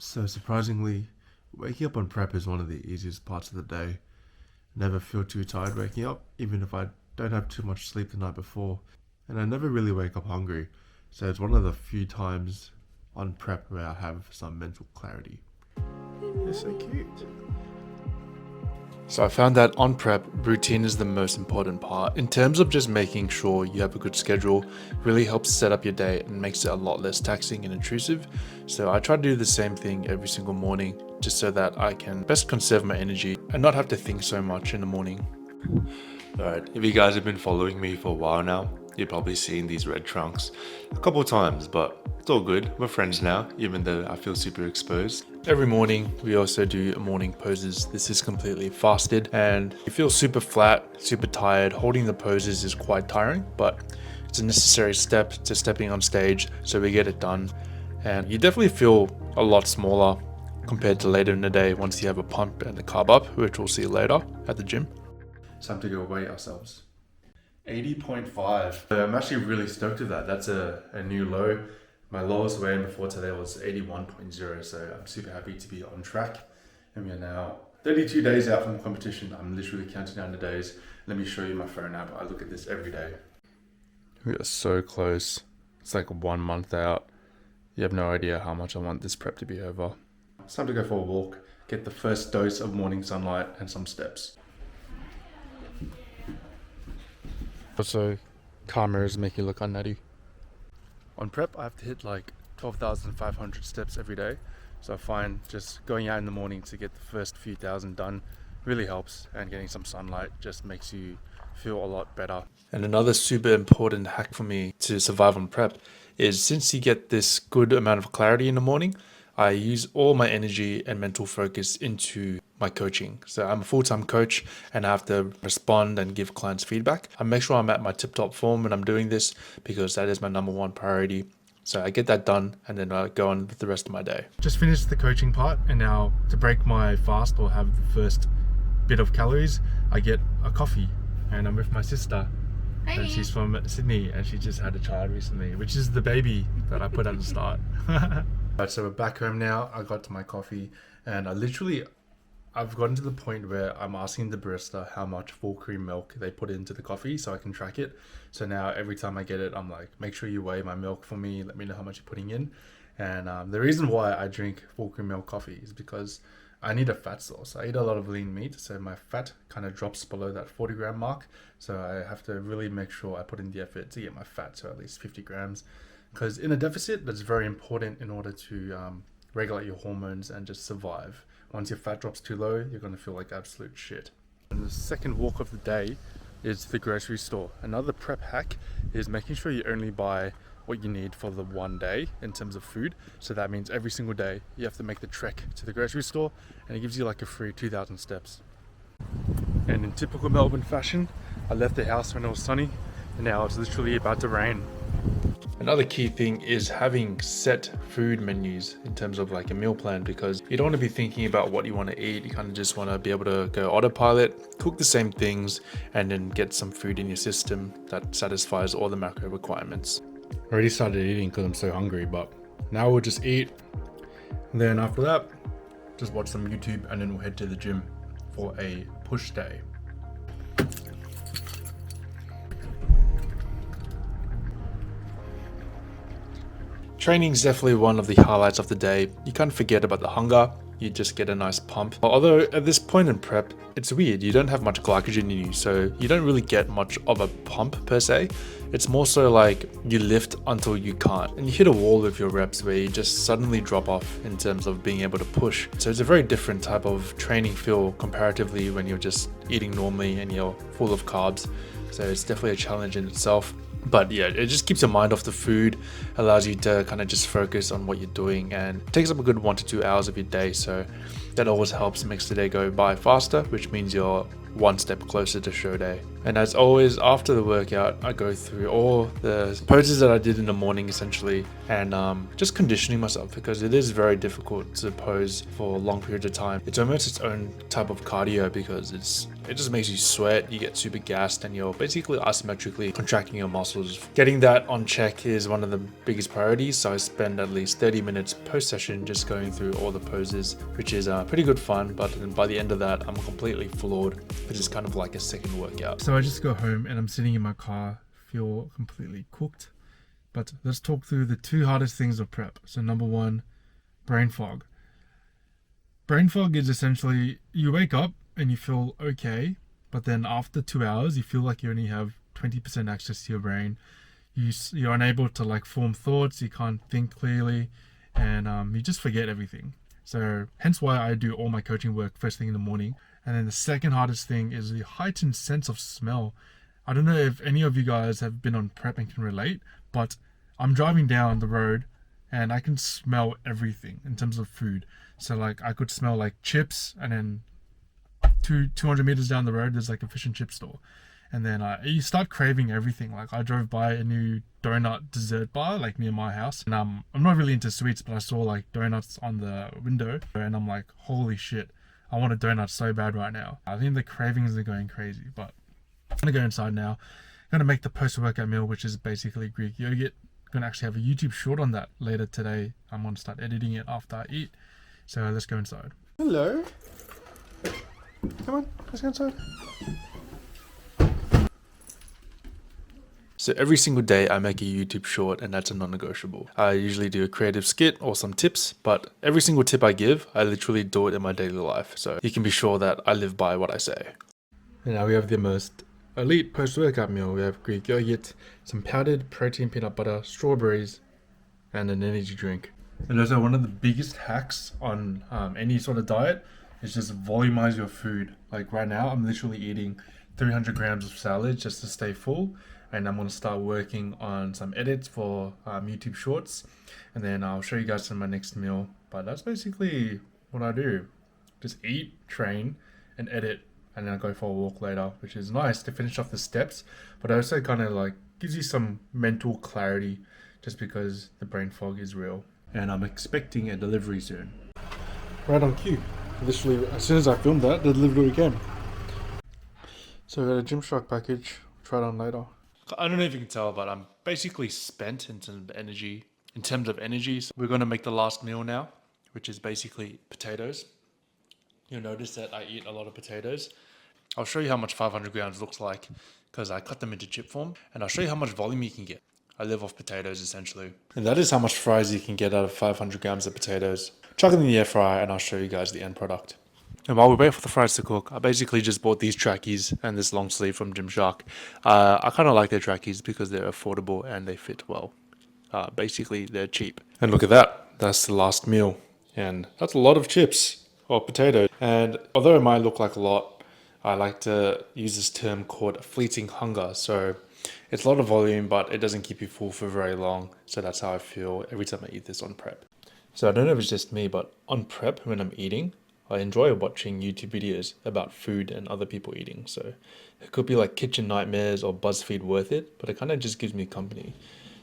So surprisingly, waking up on prep is one of the easiest parts of the day. Never feel too tired waking up, even if I don't have too much sleep the night before. And I never really wake up hungry, so it's one of the few times on prep where I have some mental clarity. They're so cute. So I found that on prep, routine is the most important part. In terms of just making sure you have a good schedule, really helps set up your day and makes it a lot less taxing and intrusive. So I try to do the same thing every single morning, just so that I can best conserve my energy and not have to think so much in the morning. Alright, if you guys have been following me for a while now, you've probably seen these red trunks a couple of times, but it's all good. We're friends now, even though I feel super exposed. Every morning, we also do morning poses. This is completely fasted and you feel super flat, super tired. Holding the poses is quite tiring, but it's a necessary step to stepping on stage, so we get it done. And you definitely feel a lot smaller compared to later in the day once you have a pump and the carb up, which we'll see later at the gym. It's time to go weigh ourselves. 80.5. I'm actually really stoked with that. That's a new low. My lowest weigh-in before today was 81.0, so I'm super happy to be on track. And we are now 32 days out from competition. I'm literally counting down the days. Let me show you my phone app. I look at this every day. We are so close. It's like 1 month out. You have no idea how much I want this prep to be over. It's time to go for a walk, get the first dose of morning sunlight and some steps. Also, car mirrors make you look unnutty. On prep, I have to hit like 12,500 steps every day. So I find just going out in the morning to get the first few thousand done really helps, and getting some sunlight just makes you feel a lot better. And another super important hack for me to survive on prep is, since you get this good amount of clarity in the morning, I use all my energy and mental focus into my coaching. So I'm a full-time coach and I have to respond and give clients feedback. I make sure I'm at my tip-top form when I'm doing this, because that is my number one priority. So I get that done and then I go on with the rest of my day. Just finished the coaching part, and now to break my fast or have the first bit of calories, I get a coffee. And I'm with my sister. Hi. And she's from Sydney and she just had a child recently, which is the baby that I put at the start. Right, so we're back home now. I got to my coffee and I've gotten to the point where I'm asking the barista how much full cream milk they put into the coffee so I can track it. So now every time I get it, I'm like, make sure you weigh my milk for me. Let me know how much you're putting in. And the reason why I drink full cream milk coffee is because I need a fat source. I eat a lot of lean meat, so my fat kind of drops below that 40 gram mark. So I have to really make sure I put in the effort to get my fat to at least 50 grams. Because in a deficit, that's very important in order to regulate your hormones and just survive. Once your fat drops too low, you're going to feel like absolute shit. And the second walk of the day is the grocery store. Another prep hack is making sure you only buy what you need for the one day in terms of food. So that means every single day you have to make the trek to the grocery store, and it gives you like a free 2,000 steps. And in typical Melbourne fashion, I left the house when it was sunny, and now it's literally about to rain. Another key thing is having set food menus in terms of like a meal plan, because you don't want to be thinking about what you want to eat. You kind of just want to be able to go autopilot, cook the same things, and then get some food in your system that satisfies all the macro requirements. I already started eating because I'm so hungry, but now we'll just eat. And then after that, just watch some YouTube, and then we'll head to the gym for a push day. Training is definitely one of the highlights of the day. You can't forget about the hunger, you just get a nice pump. Although at this point in prep, it's weird, you don't have much glycogen in you, so you don't really get much of a pump per se. It's more so like you lift until you can't, and you hit a wall with your reps where you just suddenly drop off in terms of being able to push. So it's a very different type of training feel comparatively when you're just eating normally and you're full of carbs. So it's definitely a challenge in itself. But yeah, it just keeps your mind off the food, allows you to kind of just focus on what you're doing, and takes up a good 1 to 2 hours of your day. So that always helps, makes the day go by faster, which means you're one step closer to show day. And as always, after the workout, I go through all the poses that I did in the morning essentially, and just conditioning myself, because it is very difficult to pose for long periods of time. It's almost its own type of cardio, because it just makes you sweat, you get super gassed, and you're basically asymmetrically contracting your muscles. Getting that on check is one of the biggest priorities, so I spend at least 30 minutes post session just going through all the poses, which is pretty good fun. But by the end of that, I'm completely floored, which is kind of like a second workout. So I just go home and I'm sitting in my car, feel completely cooked. But let's talk through the two hardest things of prep. So number one, brain fog. Brain fog is essentially you wake up and you feel okay, but then after 2 hours you feel like you only have 20% access to your brain. You're unable to like form thoughts, you can't think clearly, and you just forget everything. So hence why I do all my coaching work first thing in the morning. And then the second hardest thing is the heightened sense of smell. I don't know if any of you guys have been on prep and can relate, but I'm driving down the road and I can smell everything in terms of food. So like I could smell like chips, and then 200 meters down the road there's like a fish and chip store, and then you start craving everything. Like I drove by a new donut dessert bar like near my house, and I'm not really into sweets, but I saw like donuts on the window, and I'm like, holy shit, I want a donut so bad right now. I think the cravings are going crazy. But I'm gonna go inside now. I'm gonna make the post-workout meal, which is basically Greek yogurt. I'm gonna actually have a YouTube short on that later today. I'm gonna start editing it after I eat. So let's go inside. Hello. Come on, let's go inside. So every single day I make a YouTube short, and that's a non-negotiable. I usually do a creative skit or some tips, but every single tip I give, I literally do it in my daily life. So you can be sure that I live by what I say. And now we have the most elite post-workout meal. We have Greek yogurt, some powdered protein peanut butter, strawberries, and an energy drink. And also one of the biggest hacks on any sort of diet is just volumize your food. Like right now, I'm literally eating 300 grams of salad just to stay full. And I'm going to start working on some edits for YouTube shorts. And then I'll show you guys in my next meal. But that's basically what I do. Just eat, train, and edit. And then I go for a walk later, which is nice to finish off the steps. But also kind of like gives you some mental clarity, just because the brain fog is real. And I'm expecting a delivery soon. Right on cue. Literally, as soon as I filmed that, the delivery came. So I got a Gymshark package. Try it on later. I don't know if you can tell, but I'm basically spent in terms of energy. So we're going to make the last meal now, which is basically potatoes. You'll notice that I eat a lot of potatoes. I'll show you how much 500 grams looks like, because I cut them into chip form, and I'll show you how much volume you can get. I live off potatoes essentially. And that is how much fries you can get out of 500 grams of potatoes. Chuck it in the air fryer and I'll show you guys the end product. And while we wait for the fries to cook, I basically just bought these trackies and this long sleeve from Gymshark. I kind of like their trackies because they're affordable and they fit well. Basically, they're cheap. And look at that. That's the last meal. And that's a lot of chips or potatoes. And although it might look like a lot, I like to use this term called fleeting hunger. So it's a lot of volume, but it doesn't keep you full for very long. So that's how I feel every time I eat this on prep. So I don't know if it's just me, but on prep when I'm eating, I enjoy watching YouTube videos about food and other people eating. So it could be like Kitchen Nightmares or BuzzFeed Worth It, but it kind of just gives me company.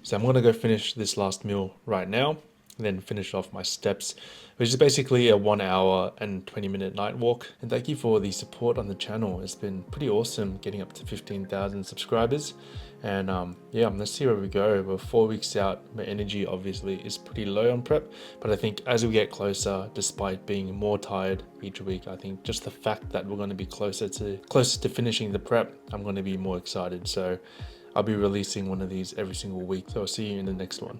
So I'm going to go finish this last meal right now, and then finish off my steps, which is basically a 1 hour and 20-minute night walk. And thank you for the support on the channel. It's been pretty awesome getting up to 15,000 subscribers. And yeah, let's see where we go. We're 4 weeks out. My energy obviously is pretty low on prep, but I think as we get closer, despite being more tired each week, I think just the fact that we're going to be closer to finishing the prep, I'm going to be more excited. So I'll be releasing one of these every single week. So I'll see you in the next one.